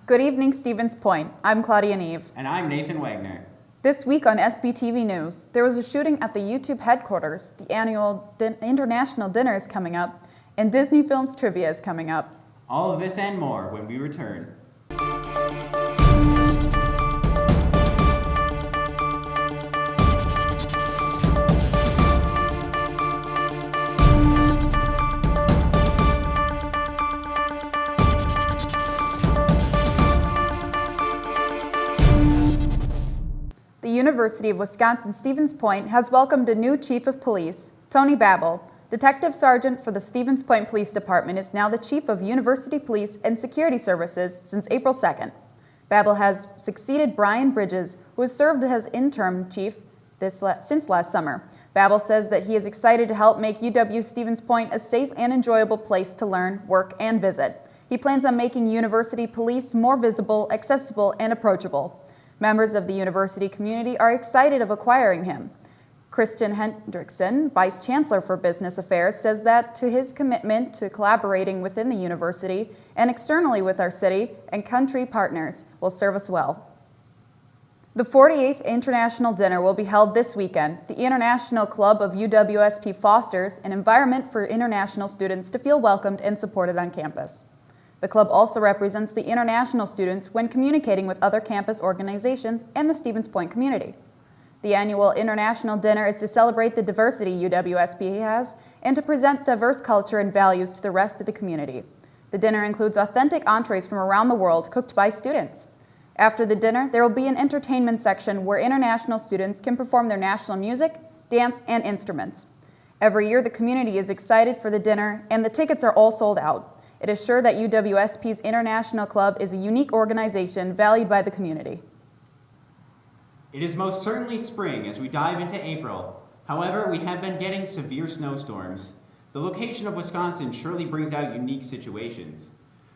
Good evening, Stevens Point. I'm Claudia Neve. And I'm Nathan Wagner. This week on SPTV News, there was a shooting at the YouTube headquarters, the annual international dinner is coming up, and Disney Films trivia is coming up. All of this and more when we return. The University of Wisconsin-Stevens Point has welcomed a new Chief of Police, Tony Babel. Detective Sergeant for the Stevens Point Police Department is now the Chief of University Police and Security Services since April 2nd. Babel has succeeded Brian Bridges, who has served as interim chief since last summer. Babel says that he is excited to help make UW-Stevens Point a safe and enjoyable place to learn, work, and visit. He plans on making university police more visible, accessible, and approachable. Members of the university community are excited of acquiring him. Christian Hendrickson, Vice Chancellor for Business Affairs, says that to his commitment to collaborating within the university and externally with our city and country partners will serve us well. The 48th International Dinner will be held this weekend. The International Club of UWSP fosters an environment for international students to feel welcomed and supported on campus. The club also represents the international students when communicating with other campus organizations and the Stevens Point community. The annual International Dinner is to celebrate the diversity UWSP has and to present diverse culture and values to the rest of the community. The dinner includes authentic entrees from around the world cooked by students. After the dinner, there will be an entertainment section where international students can perform their national music, dance, and instruments. Every year, the community is excited for the dinner, and the tickets are all sold out. It is sure that UWSP's International Club is a unique organization valued by the community. It is most certainly spring as we dive into April. However, we have been getting severe snowstorms. The location of Wisconsin surely brings out unique situations.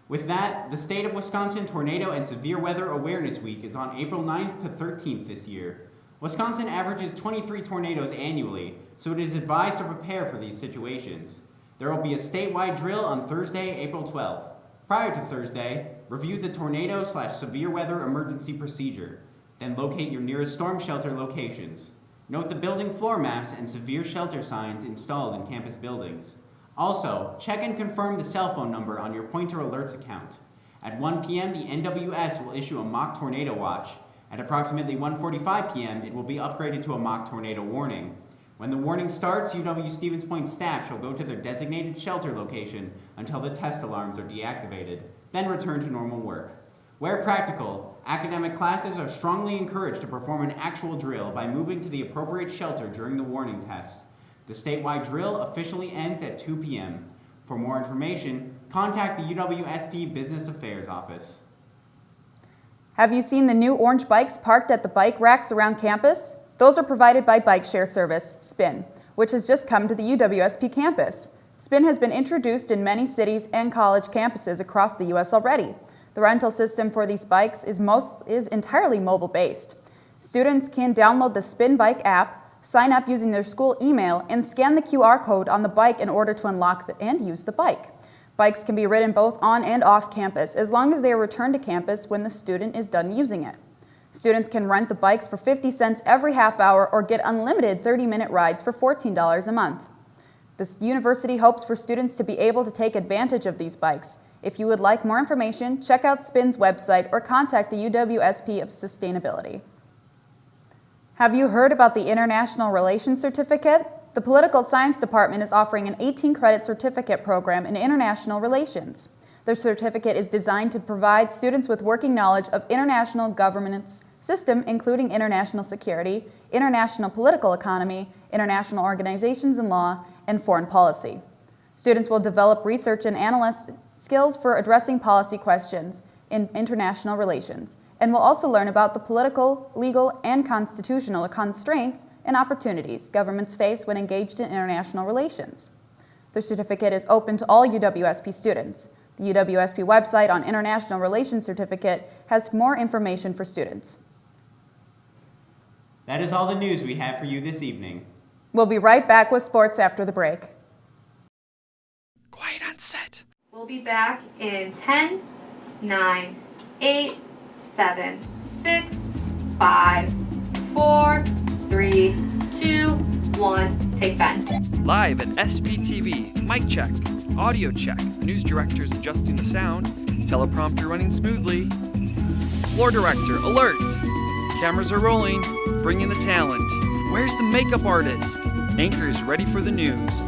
With that, the State of Wisconsin Tornado and Severe Weather Awareness Week is on April 9th to 13th this year. Wisconsin averages 23 tornadoes annually, so it is advised to prepare for these situations. There will be a statewide drill on Thursday, April 12th. Prior to Thursday, review the tornado/severe weather emergency procedure. Then locate your nearest storm shelter locations. Note the building floor maps and severe shelter signs installed in campus buildings. Also, check and confirm the cell phone number on your Pointer Alerts account. At 1 p.m., the NWS will issue a mock tornado watch. At approximately 1:45 p.m., it will be upgraded to a mock tornado warning. When the warning starts, UW-Stevens Point staff shall go to their designated shelter location until the test alarms are deactivated, then return to normal work. Where practical, academic classes are strongly encouraged to perform an actual drill by moving to the appropriate shelter during the warning test. The statewide drill officially ends at 2 p.m. For more information, contact the UWSP Business Affairs Office. Have you seen the new orange bikes parked at the bike racks around campus? Those are provided by bike share service, SPIN, which has just come to the UWSP campus. SPIN has been introduced in many cities and college campuses across the U.S. already. The rental system for these bikes is entirely mobile-based. Students can download the SPIN Bike app, sign up using their school email, and scan the QR code on the bike in order to unlock and use the bike. Bikes can be ridden both on and off campus as long as they are returned to campus when the student is done using it. Students can rent the bikes for 50 cents every half hour or get unlimited 30-minute rides for $14 a month. The university hopes for students to be able to take advantage of these bikes. If you would like more information, check out SPIN's website or contact the UWSP of Sustainability. Have you heard about the International Relations Certificate? The Political Science Department is offering an 18-credit certificate program in international relations. The certificate is designed to provide students with working knowledge of international governance system, including international security, international political economy, international organizations and law, and foreign policy. Students will develop research and analyst skills for addressing policy questions in international relations, and will also learn about the political, legal, and constitutional constraints and opportunities governments face when engaged in international relations. The certificate is open to all UWSP students. The UWSP website on International Relations Certificate has more information for students. That is all the news we have for you this evening. We'll be right back with sports after the break. Quiet on set. We'll be back in 10, 9, 8, 7, 6, 5, 4, 3, 2, 1. Take bend. Live at SPTV, mic check, audio check, news directors adjusting the sound, teleprompter running smoothly. Floor director, alert! Cameras are rolling, bring in the talent. Where's the makeup artist? Anchors ready for the news.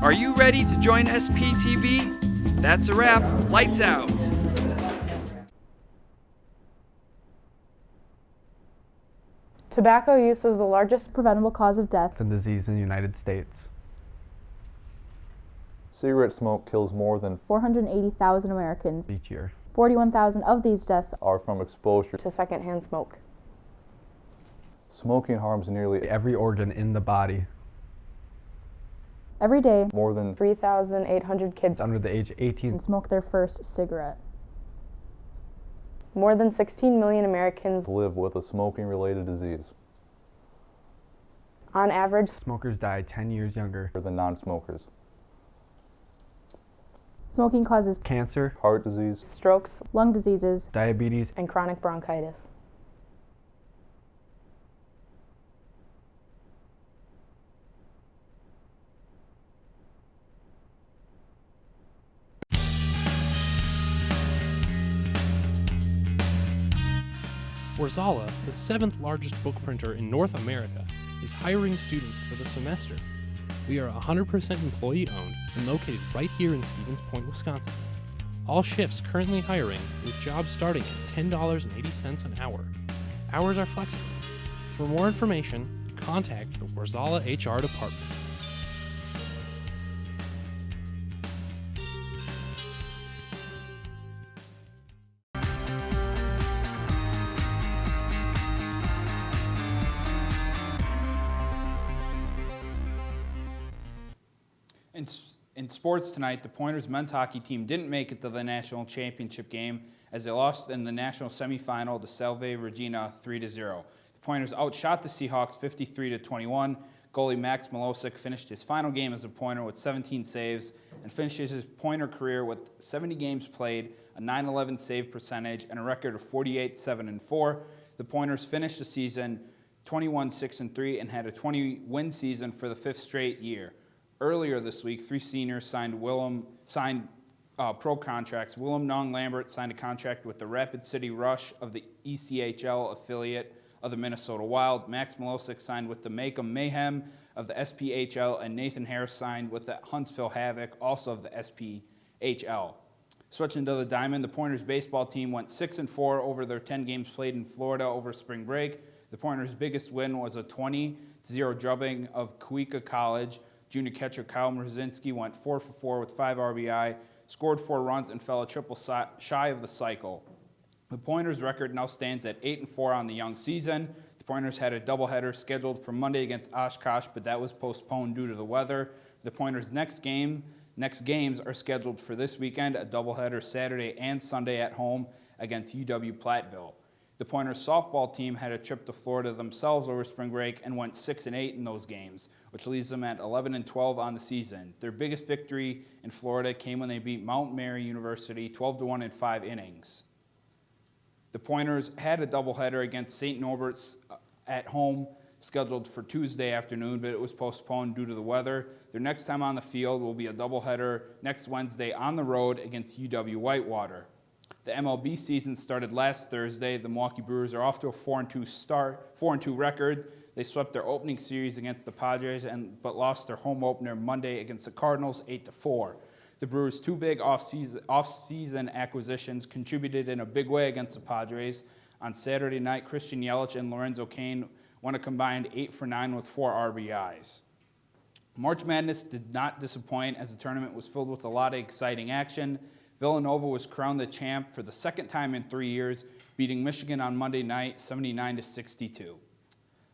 Are you ready to join SPTV? That's a wrap, lights out. Tobacco use is the largest preventable cause of death and disease in the United States. Cigarette smoke kills more than 480,000 Americans each year. 41,000 of these deaths are from exposure to secondhand smoke. Smoking harms nearly every organ in the body. Every day, more than 3,800 kids under the age of 18 smoke their first cigarette. More than 16 million Americans live with a smoking-related disease. On average, smokers die 10 years younger than non-smokers. Smoking causes cancer, heart disease, strokes, lung diseases, diabetes, and chronic bronchitis. Warzala, the 7th largest book printer in North America, is hiring students for the semester. We are 100% employee-owned and located right here in Stevens Point, Wisconsin. All shifts currently hiring, with jobs starting at $10.80 an hour. Hours are flexible. For more information, contact the Warzala HR department. In sports tonight, the Pointers men's hockey team didn't make it to the national championship game as they lost in the national semifinal to Salve Regina 3-0. The Pointers outshot the Seahawks 53-21. Goalie Max Milosic finished his final game as a Pointer with 17 saves and finishes his Pointer career with 70 games played, a .911 save percentage, and a record of 48-7-4. The Pointers finished the season 21-6-3 and had a 20-win season for the 5th straight year. Earlier this week, 3 seniors signed pro contracts. Willem Nong Lambert signed a contract with the Rapid City Rush of the ECHL affiliate of the Minnesota Wild. Max Milosic signed with the Macomb Mayhem of the SPHL, and Nathan Harris signed with the Huntsville Havoc, also of the SPHL. Switching to the Diamond, the Pointers baseball team went 6-4 over their 10 games played in Florida over spring break. The Pointers' biggest win was a 20-0 drubbing of Keuka College. Junior catcher Kyle Mrzinski went 4 for 4 with 5 RBI, scored 4 runs, and fell a triple shy of the cycle. The Pointers' record now stands at 8-4 on the young season. The Pointers had a doubleheader scheduled for Monday against Oshkosh, but that was postponed due to the weather. The Pointers' next games are scheduled for this weekend, a doubleheader Saturday and Sunday at home against UW-Platteville. The Pointers softball team had a trip to Florida themselves over spring break and went 6-8 in those games, which leaves them at 11-12 on the season. Their biggest victory in Florida came when they beat Mount Mary University 12-1 in 5 innings. The Pointers had a doubleheader against St. Norbert's at home scheduled for Tuesday afternoon, but it was postponed due to the weather. Their next time on the field will be a doubleheader next Wednesday on the road against UW-Whitewater. The MLB season started last Thursday. The Milwaukee Brewers are off to a 4-2 record. They swept their opening series against the Padres, but lost their home opener Monday against the Cardinals 8-4. The Brewers' 2 big off-season acquisitions contributed in a big way against the Padres. On Saturday night, Christian Yelich and Lorenzo Cain won a combined 8 for 9 with 4 RBIs. March Madness did not disappoint as the tournament was filled with a lot of exciting action. Villanova was crowned the champ for the 2nd time in 3 years, beating Michigan on Monday night 79-62.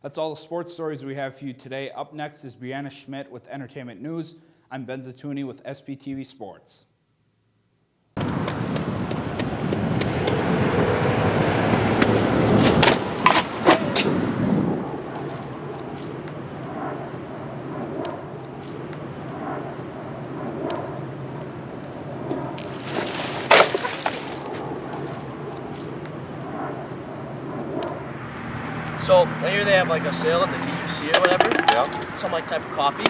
That's all the sports stories we have for you today. Up next is Brianna Schmidt with Entertainment News. I'm Ben Zatuni with SPTV Sports. So I hear they have like a sale at the DUC or whatever. Yeah. Some like type of coffee.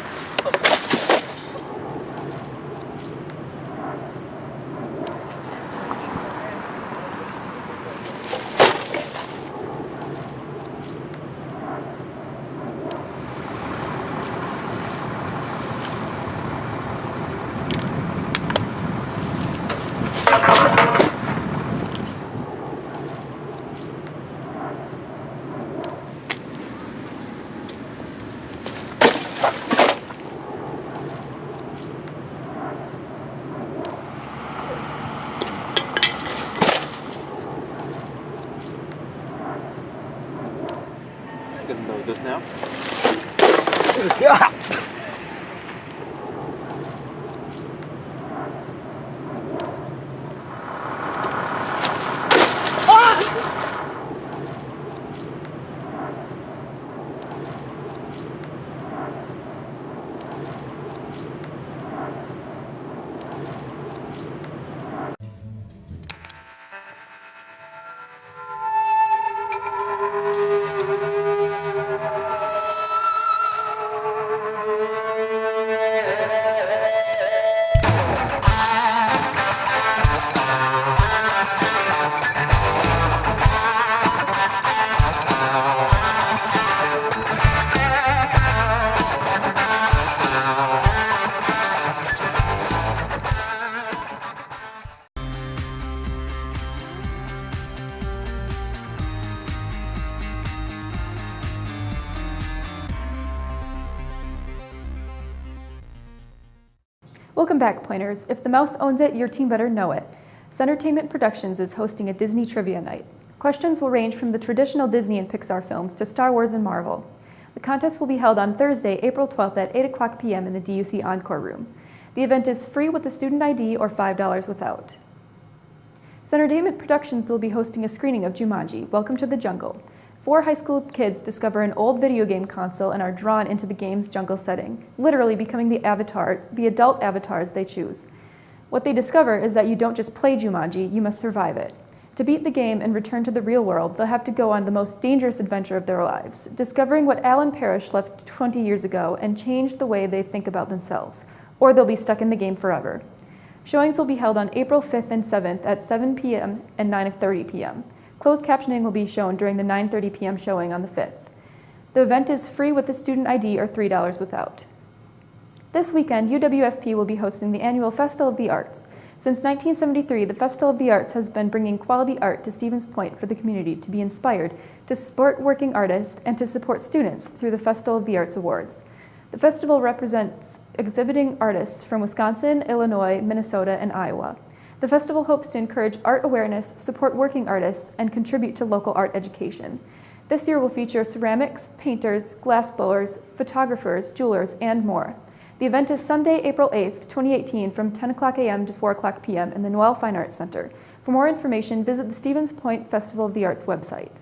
Doesn't know this now. Welcome back, Pointers. If the mouse owns it, your team better know it. Centertainment Productions is hosting a Disney Trivia Night. Questions will range from the traditional Disney and Pixar films to Star Wars and Marvel. The contest will be held on Thursday, April 12th at 8 o'clock p.m. in the DUC Encore Room. The event is free with a student ID or $5 without. Centertainment Productions will be hosting a screening of Jumanji, Welcome to the Jungle. 4 high school kids discover an old video game console and are drawn into the game's jungle setting, literally becoming the adult avatars they choose. What they discover is that you don't just play Jumanji, you must survive it. To beat the game and return to the real world, they'll have to go on the most dangerous adventure of their lives, discovering what Alan Parrish left 20 years ago and change the way they think about themselves, or they'll be stuck in the game forever. Showings will be held on April 5th and 7th at 7 p.m. and 9:30 p.m. Closed captioning will be shown during the 9:30 p.m. showing on the 5th. The event is free with a student ID or $3 without. This weekend, UWSP will be hosting the annual Festival of the Arts. Since 1973, the Festival of the Arts has been bringing quality art to Stevens Point for the community to be inspired, to support working artists, and to support students through the Festival of the Arts Awards. The festival represents exhibiting artists from Wisconsin, Illinois, Minnesota, and Iowa. The festival hopes to encourage art awareness, support working artists, and contribute to local art education. This year will feature ceramics, painters, glassblowers, photographers, jewelers, and more. The event is Sunday, April 8th, 2018 from 10 o'clock a.m. to 4 o'clock p.m. in the Noel Fine Arts Center. For more information, visit the Stevens Point Festival of the Arts website.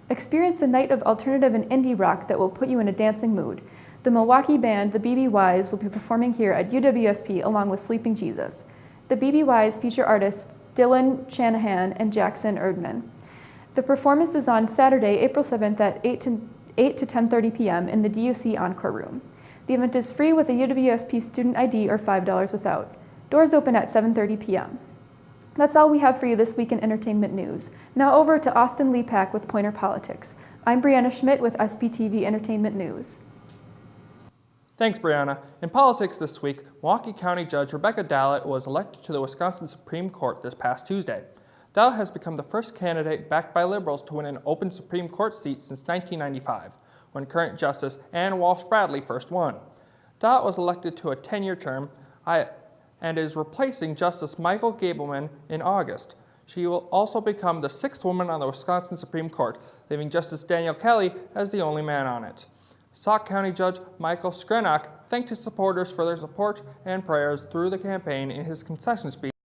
Experience a night of alternative and indie rock that will put you in a dancing mood. The Milwaukee band, the BBYs, will be performing here at UWSP along with Sleeping Jesus. The BBYs feature artists Dylan Shanahan and Jackson Erdman. The performance is on Saturday, April 7th at 8 to 10:30 p.m. in the DUC Encore Room. The event is free with a UWSP student ID or $5 without. Doors open at 7:30 p.m. That's all we have for you this week in entertainment news. Now over to Austin Lepak with Pointer Politics. I'm Brianna Schmidt with SPTV Entertainment News. Thanks, Brianna. In politics this week, Milwaukee County Judge Rebecca Dallett was elected to the Wisconsin Supreme Court this past Tuesday. Dallett has become the first candidate backed by liberals to win an open Supreme Court seat since 1995, when current Justice Ann Walsh Bradley first won. Dallett was elected to a 10-year term and is replacing Justice Michael Gableman in August. She will also become the 6th woman on the Wisconsin Supreme Court, leaving Justice Daniel Kelly as the only man on it. Sauk County Judge Michael Skrenak thanked his supporters for their support and prayers through the campaign in his concession speech